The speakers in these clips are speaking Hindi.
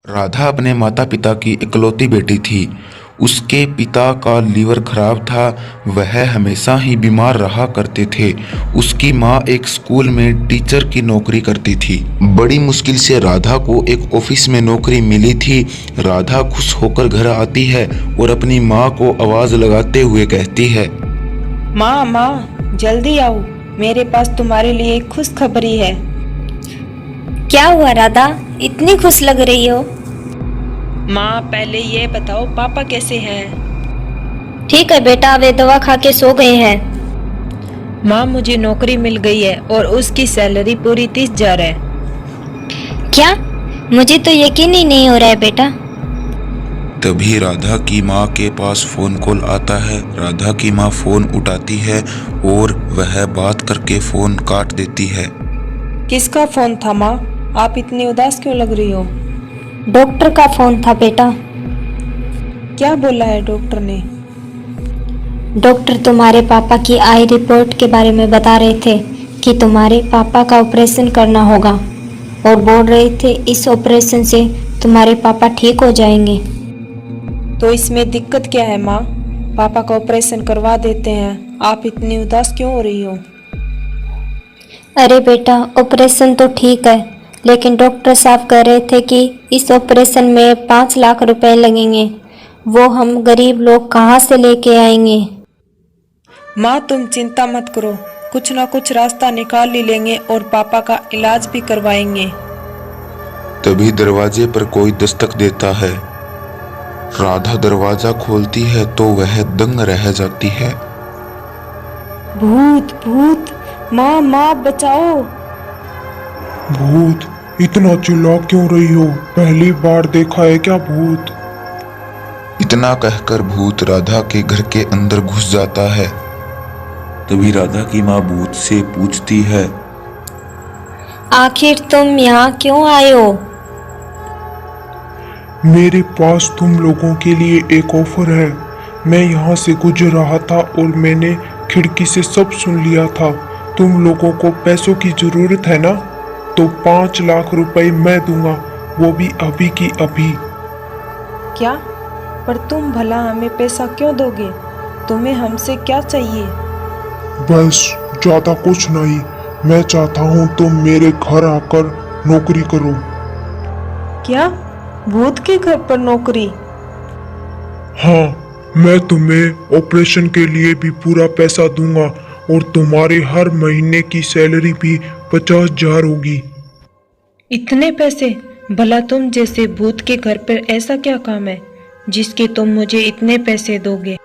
राधा अपने माता पिता की इकलौती बेटी थी। उसके पिता का लीवर खराब था। वह हमेशा ही बीमार रहा करते थे। उसकी माँ एक स्कूल में टीचर की नौकरी करती थी। बड़ी मुश्किल से राधा को एक ऑफिस में नौकरी मिली थी। राधा खुश होकर घर आती है और अपनी माँ को आवाज लगाते हुए कहती है, माँ माँ जल्दी आओ, मेरे पास तुम्हारे लिए एक खुशखबरी है। क्या हुआ राधा, इतनी खुश लग रही हो? माँ पहले ये बताओ पापा कैसे हैं? ठीक है बेटा, वे दवा खा के सो गए हैं। माँ मुझे नौकरी मिल गई है और उसकी सैलरी पूरी 30,000 है। क्या? मुझे तो यकीन ही नहीं हो रहा है बेटा। तभी राधा की माँ के पास फोन कॉल आता है। राधा की माँ फोन उठाती है और वह बात करके फोन काट देती है। किसका फोन था माँ? आप इतनी उदास क्यों लग रही हो? डॉक्टर का फोन था बेटा। क्या बोला है डॉक्टर ने? डॉक्टर तुम्हारे पापा की आई रिपोर्ट के बारे में बता रहे थे कि तुम्हारे पापा का ऑपरेशन करना होगा और बोल रहे थे इस ऑपरेशन से तुम्हारे पापा ठीक हो जाएंगे। तो इसमें दिक्कत क्या है माँ? पापा का ऑपरेशन करवा देते हैं। आप इतनी उदास क्यों हो रही हो? अरे बेटा, ऑपरेशन तो ठीक है, लेकिन डॉक्टर साहब कह रहे थे कि इस ऑपरेशन में 5 लाख रुपए लगेंगे। वो हम गरीब लोग कहाँ से लेके आएंगे? माँ तुम चिंता मत करो, कुछ ना कुछ रास्ता निकाल ही लेंगे और पापा का इलाज भी करवाएंगे। तभी दरवाजे पर कोई दस्तक देता है। राधा दरवाजा खोलती है तो वह दंग रह जाती है। भूत भूत, माँ माँ बचाओ। भूत? इतना चिल्ला क्यों रही हो? पहली बार देखा है क्या भूत? इतना कहकर भूत राधा के घर के अंदर घुस जाता है। तभी राधा की माँ भूत से पूछती है, आखिर तुम यहाँ क्यों आए हो? मेरे पास तुम लोगों के लिए एक ऑफर है। मैं यहाँ से गुजर रहा था और मैंने खिड़की से सब सुन लिया था। तुम लोगों को पैसों की जरूरत है ना? तो 5 लाख रुपए मैं दूंगा, वो भी अभी की अभी। क्या? पर तुम भला हमें पैसा क्यों दोगे? तुम्हें हमसे क्या चाहिए? बस ज्यादा कुछ नहीं, मैं चाहता हूँ तुम मेरे घर आकर नौकरी करो। क्या? भूत के घर पर नौकरी? हाँ, मैं तुम्हें ऑपरेशन के लिए भी पूरा पैसा दूंगा और तुम्हारे हर महीने की सैलरी भी 50,000 होगी। इतने पैसे? भला तुम जैसे भूत के घर पर ऐसा क्या काम है जिसके तुम मुझे इतने पैसे दोगे?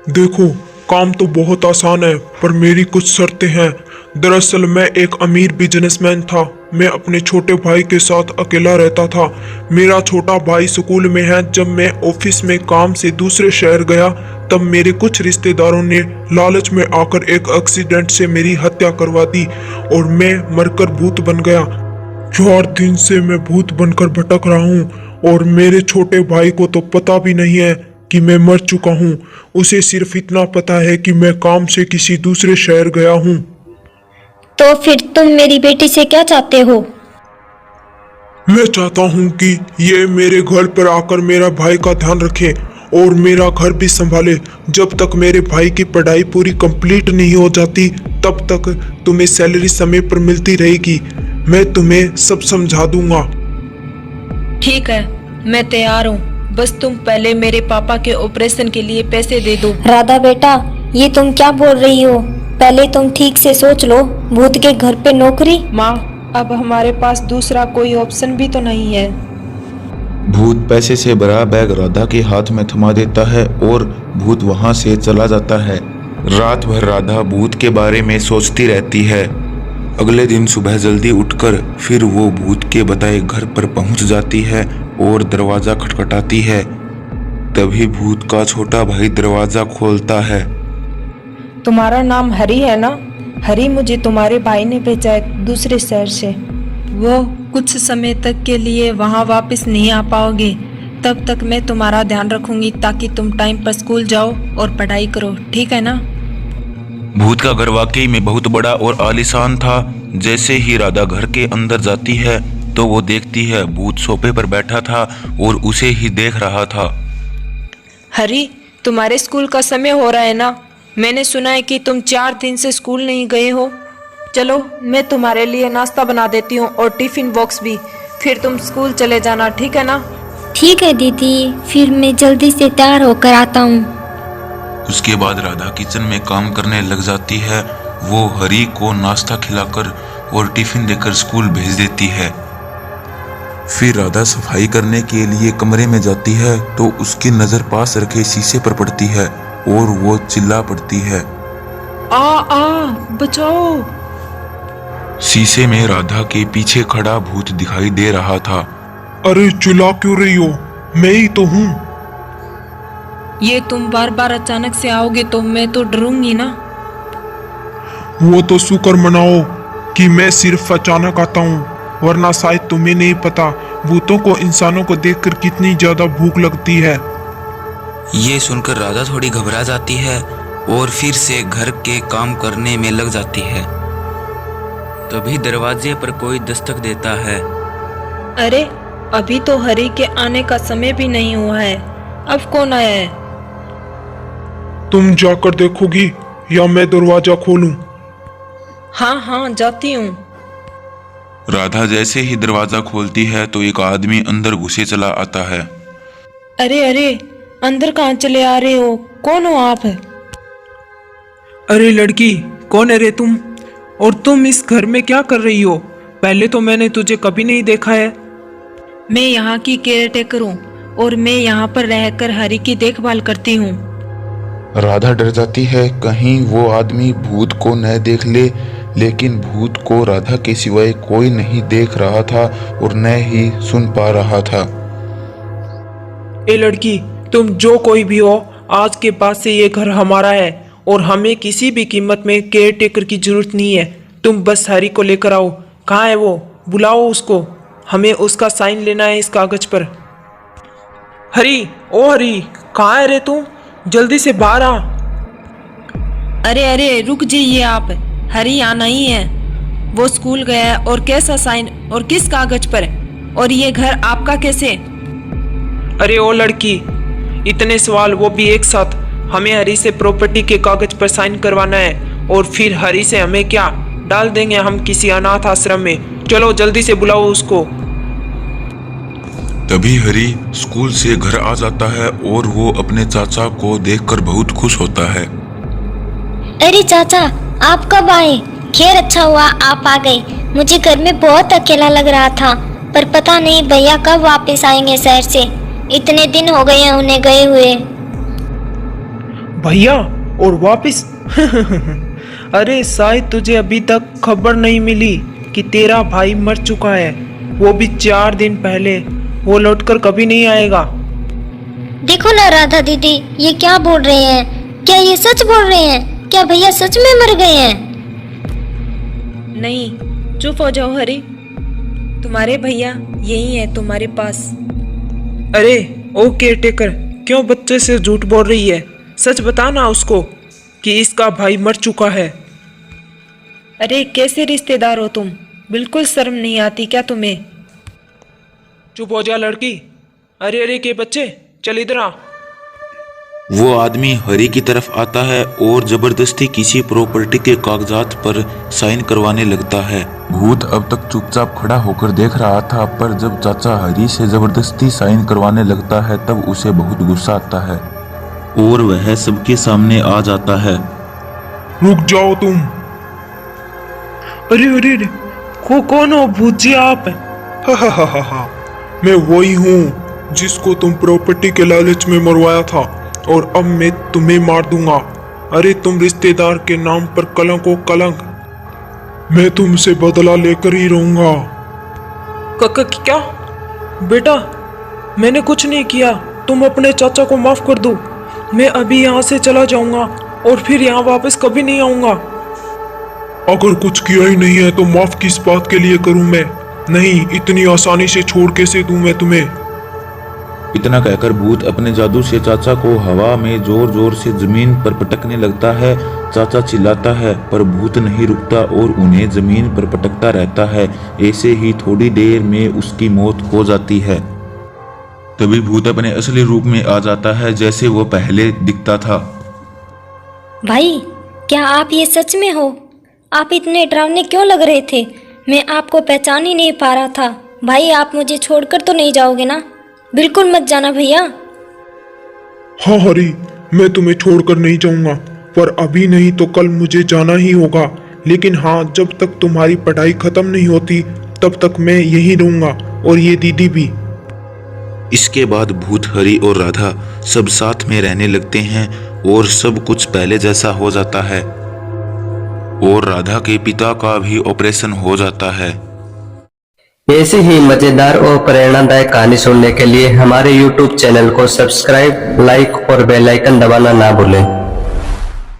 देखो, काम तो बहुत आसान है, पर मेरी कुछ शर्तें हैं। दरअसल मैं एक अमीर बिजनेसमैन था। मैं अपने छोटे भाई के साथ अकेला रहता था। मेरा छोटा भाई स्कूल में है। जब मैं ऑफिस में काम से दूसरे शहर गया, तब मेरे कुछ रिश्तेदारों ने लालच में आकर एक एक्सीडेंट से मेरी हत्या करवा दी और मैं मरकर भूत बन गया। 4 दिन से मैं भूत बनकर भटक रहा हूँ और मेरे छोटे भाई को तो पता भी नहीं है कि मैं मर चुका हूँ। उसे सिर्फ इतना पता है कि मैं काम से किसी दूसरे शहर गया हूँ। तो फिर तुम मेरी बेटी से क्या चाहते हो? मैं चाहता हूँ कि ये मेरे घर पर आकर मेरा भाई का ध्यान रखे और मेरा घर भी संभाले। जब तक मेरे भाई की पढ़ाई पूरी कंप्लीट नहीं हो जाती, तब तक तुम्हें सैलरी समय पर मिलती रहेगी। मैं तुम्हें सब समझा दूंगा। ठीक है, मैं तैयार हूँ। बस तुम पहले मेरे पापा के ऑपरेशन के लिए पैसे दे दो। राधा बेटा, ये तुम क्या बोल रही हो? पहले तुम ठीक से सोच लो। भूत के घर पे नौकरी? माँ, अब हमारे पास दूसरा कोई ऑप्शन भी तो नहीं है। भूत पैसे से भरा बैग राधा के हाथ में थमा देता है और भूत वहां से चला जाता है। रात भर राधा भूत के बारे में सोचती रहती है। अगले दिन सुबह जल्दी उठकर फिर वो भूत के बताए घर पर पहुंच जाती है और दरवाजा खटखटाती है। तभी भूत का छोटा भाई दरवाजा खोलता है। तुम्हारा नाम हरी है ना? हरी, मुझे तुम्हारे भाई ने भेजा है दूसरे शहर से। वो कुछ समय तक के लिए वहाँ वापस नहीं आ पाओगे। तब तक मैं तुम्हारा ध्यान रखूंगी ताकि तुम टाइम पर स्कूल जाओ और पढ़ाई करो, ठीक है ना? भूत का घर वाकई में बहुत बड़ा और आलीशान था। जैसे ही राधा घर के अंदर जाती है, तो वो देखती है भूत सोफे पर बैठा था और उसे ही देख रहा था। हरी, तुम्हारे स्कूल का समय हो रहा है ना? मैंने सुना है कि तुम 4 दिन से स्कूल नहीं गए हो। चलो, मैं तुम्हारे लिए नाश्ता बना देती हूँ और टिफिन बॉक्स भी। फिर तुम स्कूल चले जाना, ठीक है ना? ठीक है दीदी, फिर मैं जल्दी से तैयार होकर आता हूँ। उसके बाद राधा किचन में काम करने लग जाती है। वो हरी को नाश्ता खिलाकर और टिफिन देकर स्कूल भेज देती है। फिर राधा सफाई करने के लिए कमरे में जाती है तो उसकी नजर पास रखे शीशे पर पड़ती है और वो चिल्ला पड़ती है, आ बचाओ। शीशे में राधा के पीछे खड़ा भूत दिखाई दे रहा था। अरे चिल्ला क्यों रही हो? मैं ही तो हूँ। ये तुम बार बार अचानक से आओगे तो मैं तो डरूंगी ना। वो तो शुक्र मनाओ कि मैं सिर्फ अचानक आता हूँ, वरना शायद तुम्हें नहीं पता भूतों को इंसानों को देखकर कितनी ज्यादा भूख लगती है। ये सुनकर राधा थोड़ी घबरा जाती है और फिर से घर के काम करने में लग जाती है। तभी दरवाजे पर कोई दस्तक देता है। अरे, अभी तो हरी के आने का समय भी नहीं हुआ है। अब कौन आया है? तुम जाकर देखोगी या मैं दरवाजा खोलूं? हाँ, जाती हूँ। राधा जैसे ही दरवाजा खोलती है तो एक आदमी अंदर घुसे चला आता है। अरे, अंदर कहाँ चले आ रहे हो? कौन हो आप? अरे लड़की, कौन है रे तुम? और तुम इस घर में क्या कर रही हो? पहले तो मैंने तुझे कभी नहीं देखा है। मैं यहाँ की केयर टेकर हूँ और मैं यहाँ पर रहकर हरी की देखभाल करती हूँ। राधा डर जाती है कहीं वो आदमी भूत को न देख ले, लेकिन भूत को राधा के सिवाय कोई नहीं देख रहा था और न ही सुन पा रहा था। ए लड़की, तुम जो कोई भी हो, आज के बाद से ये घर हमारा है और हमें किसी भी कीमत में केयर टेकर की जरूरत नहीं है। तुम बस हरी को लेकर आओ। कहाँ है वो? बुलाओ उसको, हमें उसका साइन लेना है इस कागज पर। हरी, ओ हरी, कहाँ है रे तू? जल्दी से बाहर आ। अरे, रुक जाइए आप। हरी आना ही है। वो स्कूल गया है और कैसा साइन और किस कागज पर? और ये घर आपका कैसे? अरे ओ लड़की, इतने सवाल वो भी एक साथ? हमें हरी से प्रॉपर्टी के कागज पर साइन करवाना है और फिर हरी से हमें क्या डाल देंगे हम किसी अनाथ आश्रम में। चलो जल्दी से बुलाओ उसको। तभी हरी स्कूल से घर आ जाता है और वो अपने चाचा को देखकर बहुत खुश होता है। अरे चाचा, आप कब आए? खैर अच्छा हुआ आप आ गए। मुझे घर में बहुत अकेला लग रहा था, पर पता नहीं भैया कब वापस आएंगे शहर से। इतने दिन हो गए हैं उन्हें गए हुए। भैया और वापस? अरे शायद तुझे अभी तक खबर नहीं मिली कि तेरा भाई मर चुका है, वो भी 4 दिन पहले। वो लौटकर कभी नहीं आएगा। देखो ना राधा दीदी, ये क्या बोल रहे हैं? क्या ये सच बोल रहे हैं? क्या भैया सच में मर गए हैं? नहीं, चुप हो जाओ हरी। तुम्हारे भैया यही है तुम्हारे पास। अरे ओ केयर टेकर, क्यों बच्चे से झूठ बोल रही है? सच बताना उसको कि इसका भाई मर चुका है। अरे कैसे रिश्तेदार हो तुम? बिल्कुल शर्म नहीं आती क्या तुम्हें? चुप हो जा लड़की। अरे के बच्चे, चल इधर आ। वो आदमी हरी की तरफ आता है और जबरदस्ती किसी प्रॉपर्टी के कागजात पर साइन करवाने लगता है। भूत अब तक चुपचाप खड़ा होकर देख रहा था, पर जब चाचा हरी से जबरदस्ती साइन करवाने लगता है तब उसे बहुत गुस्सा आता है और वह सबके सामने आ जाता है। रुक जाओ तुम। अरे कौन हो भूत जी आप? हा, मैं वही हूँ जिसको तुम प्रॉपर्टी के लालच में मरवाया था और अब मैं तुम्हें मार दूंगा। अरे तुम रिश्तेदार के नाम पर कलंक हो कलंक। मैं तुमसे बदला लेकर ही रहूंगा। क्या बेटा, मैंने कुछ नहीं किया। तुम अपने चाचा को माफ कर दो। मैं अभी यहाँ से चला जाऊंगा और फिर यहाँ वापस कभी नहीं आऊंगा। अगर कुछ किया ही नहीं है तो माफ किस बात के लिए करूं मैं? नहीं, इतनी आसानी से छोड़ कैसे दूं मैं तुम्हें? इतना कहकर भूत अपने जादू से चाचा को हवा में जोर जोर से जमीन पर पटकने लगता है। चाचा चिल्लाता है पर भूत नहीं रुकता और उन्हें जमीन पर पटकता रहता है। ऐसे ही थोड़ी देर में उसकी मौत हो जाती है। तभी भूत अपने असली रूप में आ जाता है जैसे वो पहले दिखता था। भाई, क्या आप ये सच में हो? आप इतने डरावने क्यों लग रहे थे? मैं आपको पहचान ही नहीं पा रहा था। भाई, आप मुझे छोड़कर तो नहीं जाओगे ना? बिल्कुल मत जाना भैया। हाँ हरी, मैं तुम्हें छोड़कर नहीं जाऊंगा, पर अभी नहीं तो कल मुझे जाना ही होगा। लेकिन हाँ, जब तक तुम्हारी पढ़ाई खत्म नहीं होती तब तक मैं यहीं रहूंगा, और ये दीदी भी। इसके बाद भूत, हरी और राधा सब साथ में रहने लगते हैं और सब कुछ पहले जैसा हो जाता है और राधा के पिता का भी ऑपरेशन हो जाता है। ऐसी ही मजेदार और प्रेरणादायक कहानी सुनने के लिए हमारे YouTube चैनल को सब्सक्राइब, लाइक और बेल आइकन दबाना ना भूलें।